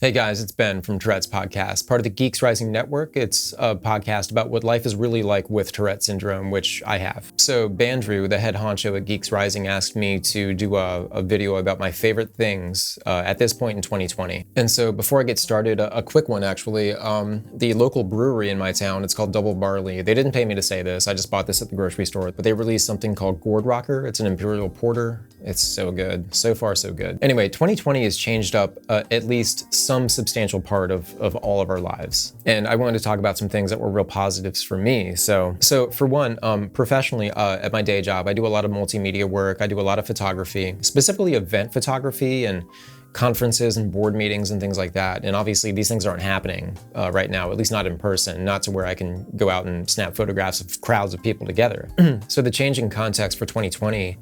Hey guys, it's Ben from Tourette's Podcast, part of the Geeks Rising Network. It's a podcast about what life is really like with Tourette syndrome, which I have. So Bandrew, the head honcho at Geeks Rising, asked me to do a video about my favorite things at this point in 2020. And so before I get started, a quick one actually. The local brewery in my town, it's called Double Barley. They didn't pay me to say this, I just bought this at the grocery store, but they released something called Gourd Rocker. It's an imperial porter. It's so good. So far, so good. Anyway, 2020 has changed up at least some substantial part of all of our lives. And I wanted to talk about some things that were real positives for me. So for one, professionally, at my day job, I do a lot of multimedia work. I do a lot of photography, specifically event photography and conferences and board meetings and things like that. And obviously these things aren't happening right now, at least not in person, not to where I can go out and snap photographs of crowds of people together. So the changing context for 2020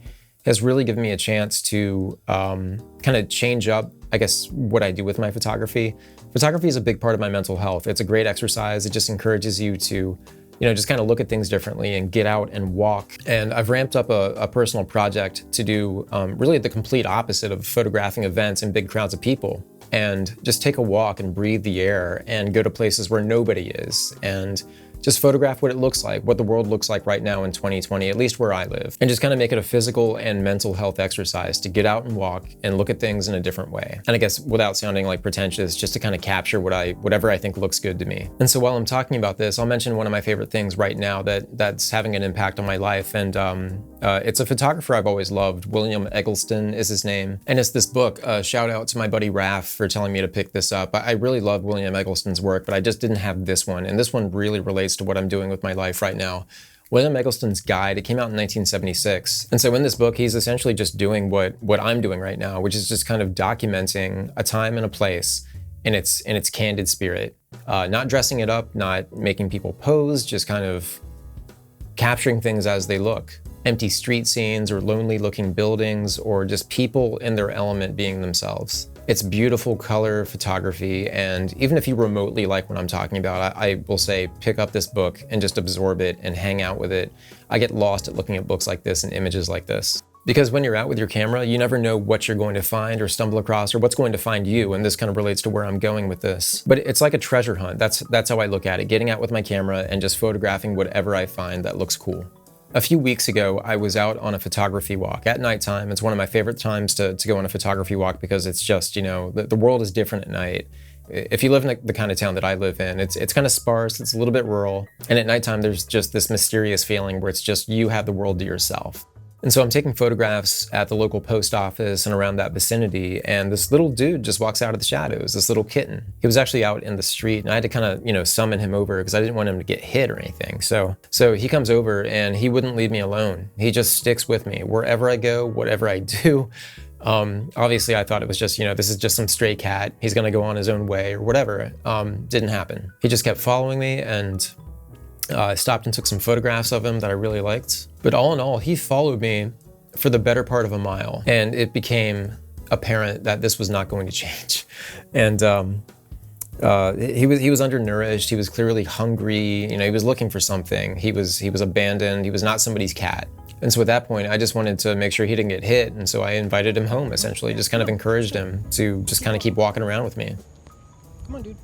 has really given me a chance to kind of change up, I guess, what I do with my photography. Photography is a big part of my mental health. It's a great exercise. It just encourages you to, just kind of look at things differently and get out and walk. And I've ramped up a personal project to do really the complete opposite of photographing events and big crowds of people, and just take a walk and breathe the air and go to places where nobody is and just photograph what it looks like, what the world looks like right now in 2020, at least where I live, and just kind of make it a physical and mental health exercise to get out and walk and look at things in a different way. And I guess without sounding like pretentious, just to kind of capture whatever I think looks good to me. And so while I'm talking about this, I'll mention one of my favorite things right now that's having an impact on my life. And it's a photographer I've always loved. William Eggleston is his name. And it's this book. Shout out to my buddy Raph for telling me to pick this up. I really love William Eggleston's work, but I just didn't have this one. And this one really relates to what I'm doing with my life right now. William Eggleston's Guide, it came out in 1976. And so in this book, he's essentially just doing what I'm doing right now, which is just kind of documenting a time and a place in its candid spirit. Not dressing it up, not making people pose, just kind of capturing things as they look. Empty street scenes or lonely looking buildings or just people in their element being themselves. It's beautiful color photography, and even if you remotely like what I'm talking about, I will say pick up this book and just absorb it and hang out with it. I get lost at looking at books like this and images like this. Because when you're out with your camera, you never know what you're going to find or stumble across or what's going to find you, and this kind of relates to where I'm going with this. But it's like a treasure hunt. That's how I look at it, getting out with my camera and just photographing whatever I find that looks cool. A few weeks ago, I was out on a photography walk at nighttime. It's one of my favorite times to go on a photography walk because it's just, the world is different at night. If you live in the kind of town that I live in, it's kind of sparse, it's a little bit rural. And at nighttime, there's just this mysterious feeling where it's just you have the world to yourself. And so I'm taking photographs at the local post office and around that vicinity, and this little dude just walks out of the shadows, this little kitten. He was actually out in the street, and I had to kind of, summon him over because I didn't want him to get hit or anything. So he comes over, and he wouldn't leave me alone. He just sticks with me wherever I go, whatever I do. Obviously, I thought it was just, this is just some stray cat. He's going to go on his own way or whatever. Didn't happen. He just kept following me, and I stopped and took some photographs of him that I really liked. But all in all, he followed me for the better part of a mile, and it became apparent that this was not going to change. And he was undernourished. He was clearly hungry. He was looking for something. He was abandoned. He was not somebody's cat. And so at that point, I just wanted to make sure he didn't get hit. And so I invited him home, essentially, just kind of encouraged him to just kind of keep walking around with me. Come on, dude.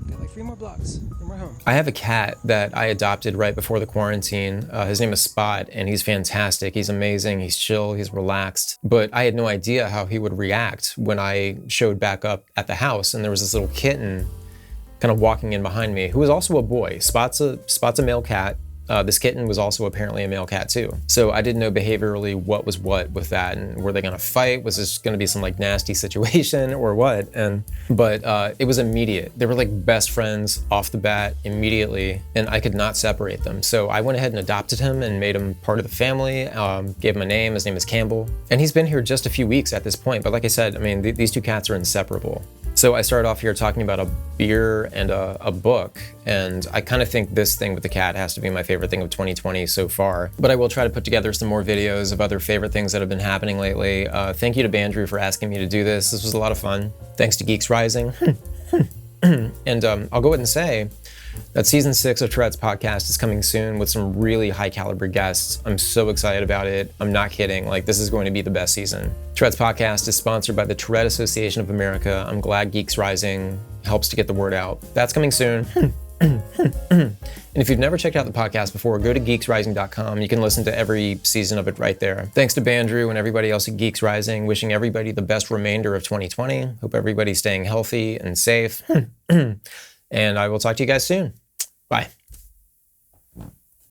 Got like 3 more blocks, and we're home. I have a cat that I adopted right before the quarantine. His name is Spot, and he's fantastic. He's amazing. He's chill. He's relaxed. But I had no idea how he would react when I showed back up at the house, and there was this little kitten kind of walking in behind me, who was also a boy. Spot's a male cat. This kitten was also apparently a male cat too. So I didn't know behaviorally what was what with that, and were they gonna fight? Was this gonna be some like nasty situation or what? But it was immediate. They were like best friends off the bat immediately, and I could not separate them. So I went ahead and adopted him and made him part of the family, gave him a name. His name is Campbell. And he's been here just a few weeks at this point. But like I said, these two cats are inseparable. So I started off here talking about a beer and a book, and I kind of think this thing with the cat has to be my favorite thing of 2020 so far. But I will try to put together some more videos of other favorite things that have been happening lately. Thank you to Bandrew for asking me to do this. This was a lot of fun. Thanks to Geeks Rising. And I'll go ahead and say, That season 6 of Tourette's podcast is coming soon with some really high caliber guests. I'm so excited about it. I'm not kidding. Like, this is going to be the best season. Tourette's podcast is sponsored by the Tourette Association of America. I'm glad Geeks Rising helps to get the word out. That's coming soon. And if you've never checked out the podcast before, go to geeksrising.com. You can listen to every season of it right there. Thanks to Bandrew and everybody else at Geeks Rising. Wishing everybody the best remainder of 2020. Hope everybody's staying healthy and safe. And I will talk to you guys soon. Bye.